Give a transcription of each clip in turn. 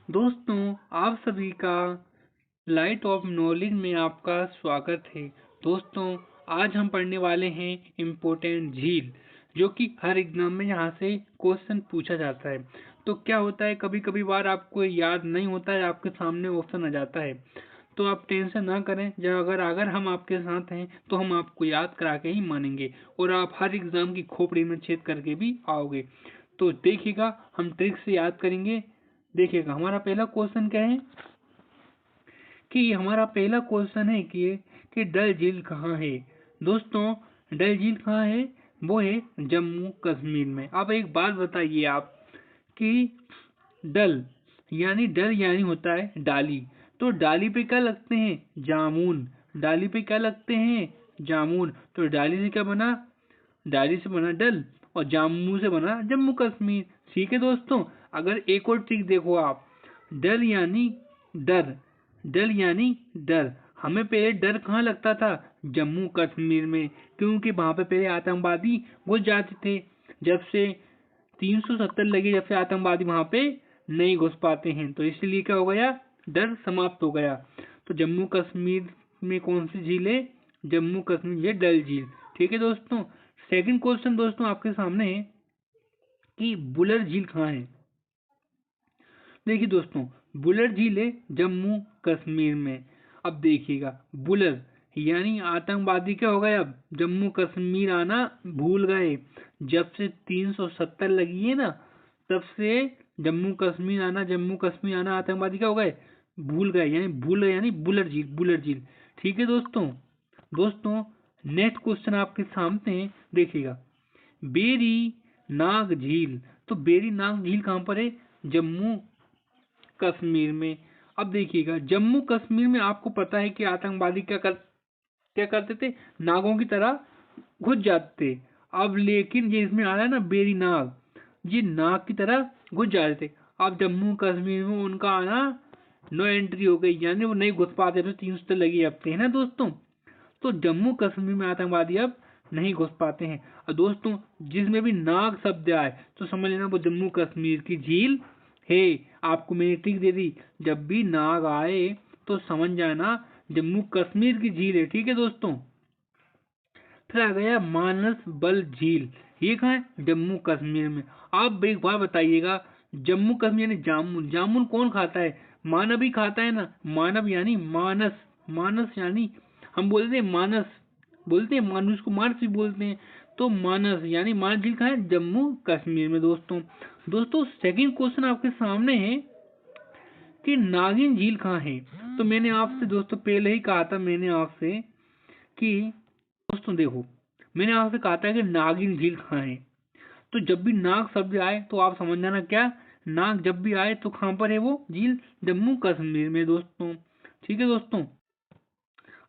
दोस्तों, आप सभी का लाइट ऑफ नॉलेज में आपका स्वागत है। दोस्तों, आज हम पढ़ने वाले हैं इम्पोर्टेंट झील, जो कि हर एग्जाम में यहाँ से क्वेश्चन पूछा जाता है। तो क्या होता है, कभी कभी बार आपको याद नहीं होता है, आपके सामने ऑप्शन आ जाता है, तो आप टेंशन ना करें। जब अगर अगर हम आपके साथ हैं तो हम आपको याद करा के ही मानेंगे और आप हर एग्जाम की खोपड़ी में छेद करके भी आओगे। तो देखिएगा, हम ट्रिक से याद करेंगे। देखिएगा, हमारा पहला क्वेश्चन क्या है कि हमारा पहला क्वेश्चन है कि डल झील कहाँ है। दोस्तों, डल झील कहाँ है? वो है जम्मू कश्मीर में। अब एक बात बताइए आप कि डल यानी होता है डाली। तो डाली पे क्या लगते हैं? जामुन। डाली पे क्या लगते हैं? जामुन। तो डाली से क्या बना? डाली से बना डल, और जम्मू से बना जम्मू कश्मीर। ठीक है दोस्तों। अगर एक और ट्रिक देखो आप, डल यानी डर। डल यानी डर। हमें पहले डर कहाँ लगता था? जम्मू कश्मीर में, क्योंकि वहां पे पहले आतंकवादी घुस जाते थे। जब से 370 लगे, जब से आतंकवादी वहां पे नहीं घुस पाते हैं, तो इसलिए क्या हो गया? डर समाप्त हो गया। तो जम्मू कश्मीर में कौन सी झील है? जम्मू कश्मीर है डल झील। ठीक है दोस्तों। सेकंड क्वेश्चन दोस्तों आपके सामने है कि बुलर झील कहाँ है। देखिए दोस्तों, बुलर झील है जम्मू कश्मीर में। अब देखिएगा, बुलर यानी आतंकवादी क्या हो गए, अब जम्मू कश्मीर आना भूल गए। जब से 370 लगी है ना, तब से जम्मू कश्मीर आना आतंकवादी क्या हो गए? भूल गए। यानी बुलर झील, बुलर झील। ठीक है दोस्तों। दोस्तों, नेक्स्ट क्वेश्चन आपके सामने है, देखिएगा, बेरी नाग झील। तो बेरी नाग झील कहाँ पर है? जम्मू कश्मीर में। अब देखिएगा, जम्मू कश्मीर में आपको पता है कि आतंकवादी क्या करते थे? नागों की तरह घुस जाते थे। अब लेकिन ये इसमें आ रहा है ना, बेरी नाग, ये नाग की तरह घुस जाते थे। अब जम्मू कश्मीर में उनका आना नो एंट्री हो गई, यानी वो नहीं घुस पाते थे। 300 लगी हफ्ते है ना दोस्तों। तो जम्मू कश्मीर में आतंकवादी अब नहीं घुस पाते हैं। और दोस्तों, जिसमें भी नाग शब्द आए तो समझ लेना वो जम्मू कश्मीर की झील है। आपको मैंने ट्रिक दे दी, जब भी नाग आए तो समझ जाना जम्मू कश्मीर की झील है। ठीक है दोस्तों। फिर आ गया मानस बल झील। ये कहाँ है? जम्मू कश्मीर में। आप एक बार बताइएगा, जम्मू कश्मीर यानी जामुन, जामुन कौन खाता है? मानव ही खाता है ना। मानव यानी मानस, मानस यानी हम बोलते हैं मानस, बोलते हैं मानुष को मानस भी बोलते हैं। तो मानस यानी मानस झील कहाँ है? जम्मू कश्मीर में दोस्तों। दोस्तों, सेकंड क्वेश्चन आपके सामने है कि नागिन झील कहाँ है। तो मैंने आपसे दोस्तों पहले ही कहा था, मैंने आपसे कि दोस्तों देखो, मैंने आपसे कहा था कि नागिन झील कहाँ है। तो जब भी नाग शब्द आए तो आप समझ जाना, क्या नाग जब भी आए तो कहाँ पर है वो झील? जम्मू कश्मीर में दोस्तों। ठीक है दोस्तों।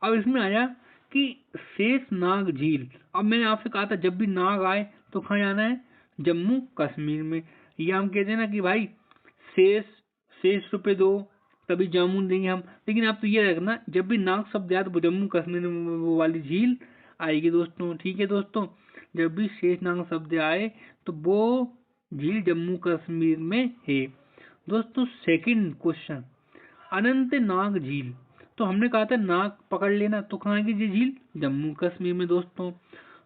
अब इसमें आया कि शेष नाग झील। अब मैंने आपसे कहा था जब भी नाग आए तो कहाँ जाना है? जम्मू कश्मीर में। ये हम कहते हैं ना कि भाई शेष शेष रुपए दो तभी जामुन देंगे हम। लेकिन आप तो ये रखना, जब भी नाग शब्द आया तो जम्मू कश्मीर में वो वाली झील आएगी दोस्तों। ठीक है दोस्तों। जब भी शेष नाग शब्द आए तो वो झील जम्मू कश्मीर में है दोस्तों। सेकंड क्वेश्चन, अनंतनाग झील। तो हमने कहा था नाग पकड़ लेना, तो कहाँ की झील? जम्मू कश्मीर में दोस्तों।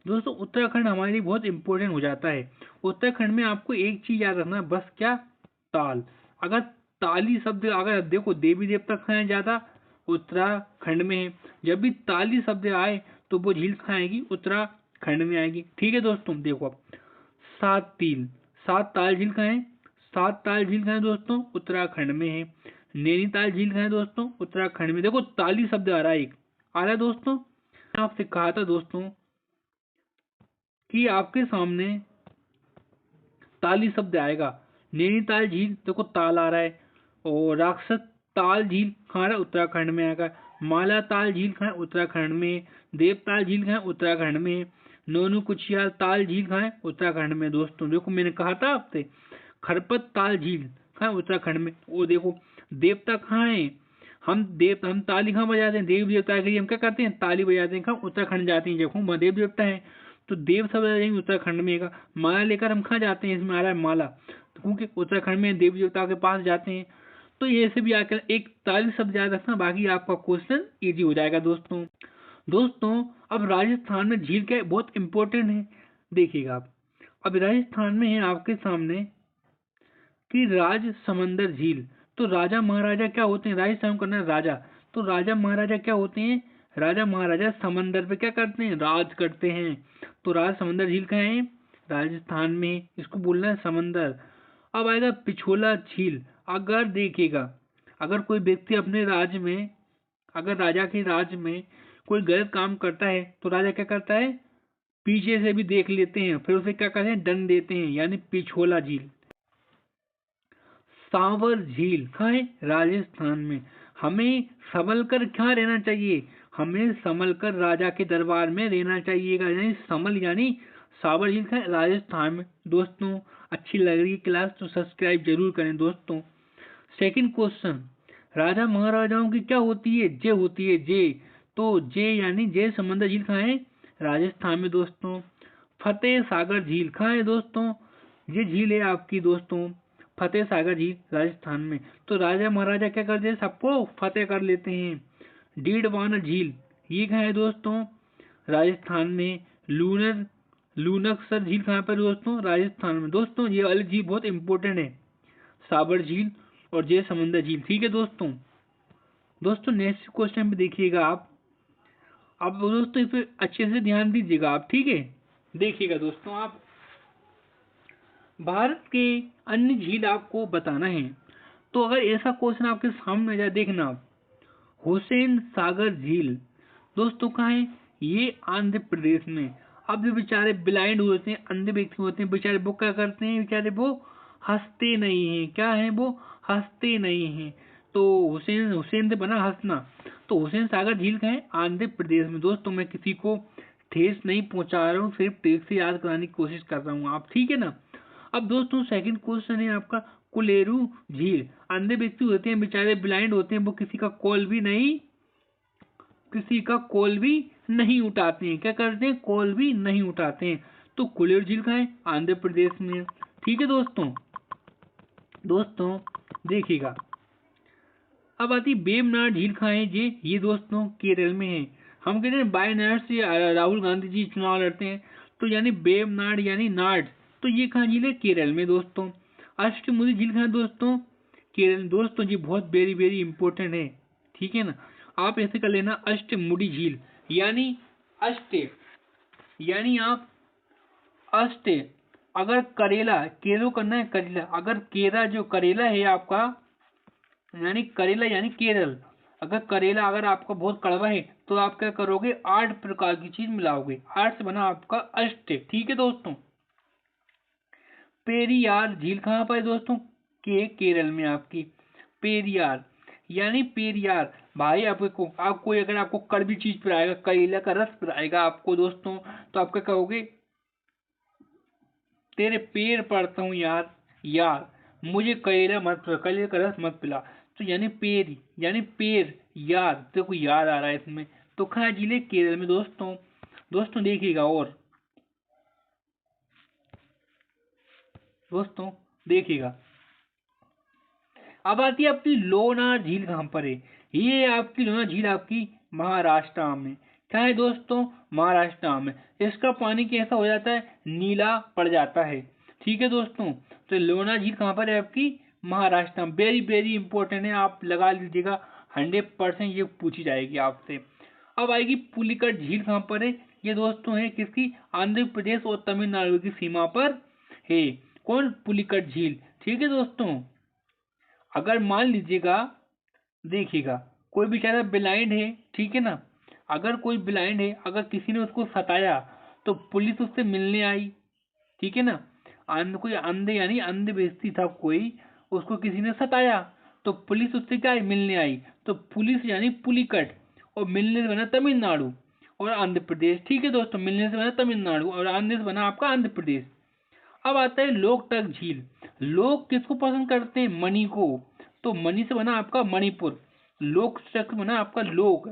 दोस्तों, उत्तराखंड हमारे लिए बहुत इंपॉर्टेंट हो जाता है। उत्तराखंड में आपको एक चीज याद रखना है, बस क्या? ताल। अगर ताली शब्द, अगर देखो देवी देवता कहाँ है ज्यादा? उत्तराखंड में है। जब भी ताली शब्द आए तो वो झील कहाँ आएगी? उत्तराखंड में आएगी। ठीक है दोस्तों। देखो अब, सात तिल, सात ताल झील कहाँ है? सात ताल झील कहाँ है दोस्तों? उत्तराखंड में है। नैनीताल झील कहाँ है दोस्तों? उत्तराखंड में। देखो ताली शब्द आ रहा है, एक आ रहा है दोस्तों। मैंने आपसे कहा था दोस्तों कि आपके सामने ताली शब्द आएगा। नैनीताल झील, देखो ताल आ रहा है। और राक्षस ताल झील कहाँ है? उत्तराखंड में आएगा। माला ताल झील कहाँ है? उत्तराखंड में है। देवताल झील कहाँ है? उत्तराखंड में है। नोनू कुचिया ताल झील कहाँ है? उत्तराखंड में दोस्तों। देखो मैंने कहा था आपसे, खरपत ताल झील कहाँ है? उत्तराखंड में। वो देखो देवता कहाँ है? हम ताली कहाँ बजाते हैं? देवी देवता के लिए हम क्या करते हैं? ताली बजाते हैं। कहाँ? उत्तराखंड जाते हैं। देखो वहाँ देव देवता है, तो देव सब जाएंगे उत्तराखंड में का। माला लेकर हम कहाँ जाते हैं? इसमें आ रहा है माला, तो क्योंकि उत्तराखंड में देवी देवता के पास जाते हैं। तो ये से भी आकर एक ताली शब्द याद रखना, बाकी आपका क्वेश्चन इजी हो जाएगा दोस्तों। दोस्तों अब राजस्थान में झील क्या बहुत इंपॉर्टेंट है, देखिएगा आप। अब राजस्थान में है आपके सामने कि राज समंदर झील। तो राजा महाराजा क्या होते हैं, राजस्थान करना राजा, तो राजा महाराजा क्या होते हैं, राजा महाराजा समंदर पे क्या करते हैं, राज करते हैं। तो राज समंदर झील कहाँ है, राजस्थान में, इसको बोलना है समंदर। अब आएगा पिछोला झील। अगर देखिएगा, अगर कोई व्यक्ति अपने राज्य में, अगर राजा के राज्य में कोई गलत काम करता है तो राजा क्या करता है, पीछे से भी देख लेते हैं, फिर उसे क्या कहते हैं, दंड देते हैं, यानी पिछोला झील। सांवर झील कहाँ है, राजस्थान में। हमें संभल कर क्या रहना चाहिए, हमें संभल कर राजा के दरबार में रहना चाहिएगा, यानी संभल यानी सांवर झील का राजस्थान में। दोस्तों अच्छी लग रही है क्लास तो सब्सक्राइब जरूर करें दोस्तों। सेकंड क्वेश्चन, राजा महाराजाओं की क्या होती है, जे होती है, जे। तो जे यानी जय समंदर झील कहाँ है, राजस्थान में दोस्तों। फतेह सागर झील कहाँ है दोस्तों, ये झील है आपकी दोस्तों फतेह सागर झील राजस्थान में। तो राजा महाराजा क्या करते हैं, सबको फतेह कर लेते हैं। डीडवाना झील ये कहाँ है दोस्तों, राजस्थान में। लूनर लूनकसर झील कहाँ पर दोस्तों, राजस्थान में। दोस्तों ये वाली झील बहुत इंपॉर्टेंट है, साबर झील और जय समंदर झील, ठीक है दोस्तों। दोस्तों नेक्स्ट क्वेश्चन पे देखिएगा आप। अब दोस्तों इस पे अच्छे से ध्यान दीजिएगा आप, ठीक है। देखिएगा दोस्तों आप, भारत के अन्य झील आपको बताना है। तो अगर ऐसा क्वेश्चन आपके सामने आ जाए, देखना आप, हुसैन सागर झील दोस्तों कहाँ है, ये आंध्र प्रदेश में। अब जो बेचारे ब्लाइंड होते हैं, अंधे व्यक्ति होते हैं बेचारे, वो क्या करते हैं बेचारे, वो हंसते नहीं हैं, क्या है वो हंसते नहीं हैं। तो हुसैन हुसैन से बना हंसना। तो हुसैन सागर झील कहाँ है, आंध्र प्रदेश में। दोस्तों मैं किसी को ठेस नहीं पहुंचा रहा हूँ, सिर्फ ट्रिक से याद कराने की कोशिश कर रहा हूँ आप, ठीक है ना। अब दोस्तों सेकंड क्वेश्चन है आपका, कुलेरू झील। अंधे व्यक्ति होते हैं बेचारे, ब्लाइंड होते हैं, वो किसी का कॉल भी नहीं उठाते हैं, क्या करते हैं, कॉल भी नहीं उठाते हैं। तो कुलेरू झील कहाँ है, आंध्र प्रदेश में, ठीक है दोस्तों। दोस्तों देखिएगा, अब आती वेम्बनाड झील कहाँ है, ये दोस्तों केरल में है। हम कहते हैं वायनाड से राहुल गांधी जी चुनाव लड़ते हैं, तो यानी वेम्बनाड यानी नाड, तो ये कहाँ झील है, केरल में दोस्तों। अष्टमुडी झील कहाँ है दोस्तों, केरल। दोस्तों जी बहुत वेरी वेरी इंपॉर्टेंट है, ठीक है ना। आप ऐसे कर लेना, अष्टमुडी झील यानी अष्ट, यानी आप अष्ट, अगर करेला केलो करना है, करेला, अगर केरा जो करेला है आपका, यानी करेला यानी केरल। अगर करेला अगर आपका बहुत कड़वा है तो आप क्या करोगे, 8 प्रकार की चीज मिलाओगे, 8 से बना आपका अष्ट, ठीक है दोस्तों। पेरियार झील कहाँ पर है दोस्तों, केरल में आपकी। पेरियार यानी पेरियार, भाई आपको अगर आपको कड़वी चीज पिलाएगा, करेला का रस पिलाएगा आपको दोस्तों, तो आप क्या कहोगे, तेरे पैर पड़ता हूँ यार, यार मुझे करेला का रस मत पिला। तो यानी पेर यानी पेर, यार तेरे को याद आ रहा है इसमें। तो कहाँ जिले, केरल में दोस्तों। दोस्तों देखिएगा, और दोस्तों देखिएगा, अब आती है आपकी लोनार झील कहाँ पर है, ये आपकी लोनार झील आपकी महाराष्ट्र में। क्या है दोस्तों, महाराष्ट्र में। इसका पानी कैसा हो जाता है, नीला पड़ जाता है, ठीक है दोस्तों। तो लोनार झील कहाँ पर है आपकी, महाराष्ट्र में। वेरी वेरी इंपॉर्टेंट है, आप लगा लीजिएगा, 100% ये पूछी जाएगी आपसे। अब आएगी पुलिकट झील कहाँ पर है, ये दोस्तों है किसकी, आंध्र प्रदेश और तमिलनाडु की सीमा पर है। कौन, पुलिकट झील, ठीक है दोस्तों। अगर मान लीजिएगा, देखिएगा कोई बेचारा ब्लाइंड है, ठीक है ना, अगर कोई ब्लाइंड है, अगर किसी ने उसको सताया तो पुलिस उससे मिलने आई, ठीक है ना। कोई अंधे यानी अंध व्यक्ति था कोई, उसको किसी ने सताया तो पुलिस उससे क्या है, मिलने आई। तो पुलिस यानी पुलिकट, और मिलने से बना तमिलनाडु और आंध्र प्रदेश, ठीक है दोस्तों। मिलने से बना तमिलनाडु और आंध्र से बना आपका आंध्र प्रदेश। अब आता है लोकटक झील। लोग किसको पसंद करते हैं, मणि को, तो मणि से बना आपका मणिपुर। लोकटक बना आपका लोक,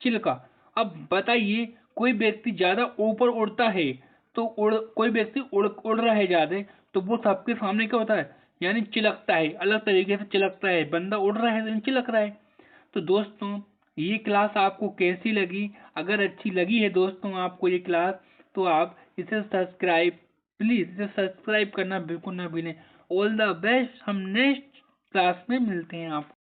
चिल्का। अब बताइए, कोई व्यक्ति ज्यादा ऊपर उड़ता है, तो कोई व्यक्ति उड़ रहा है ज्यादा, तो वो सबके सामने क्या होता है, यानी चिलकता है, अलग तरीके से चिलकता है, बंदा उड़ रहा है तो चिलक रहा है। तो दोस्तों ये क्लास आपको कैसी लगी? अगर अच्छी लगी है दोस्तों आपको ये क्लास, तो आप इसे सब्सक्राइब, प्लीज इसे सब्सक्राइब करना बिल्कुल ना भूलें। ऑल द बेस्ट, हम नेक्स्ट क्लास में मिलते हैं आपको।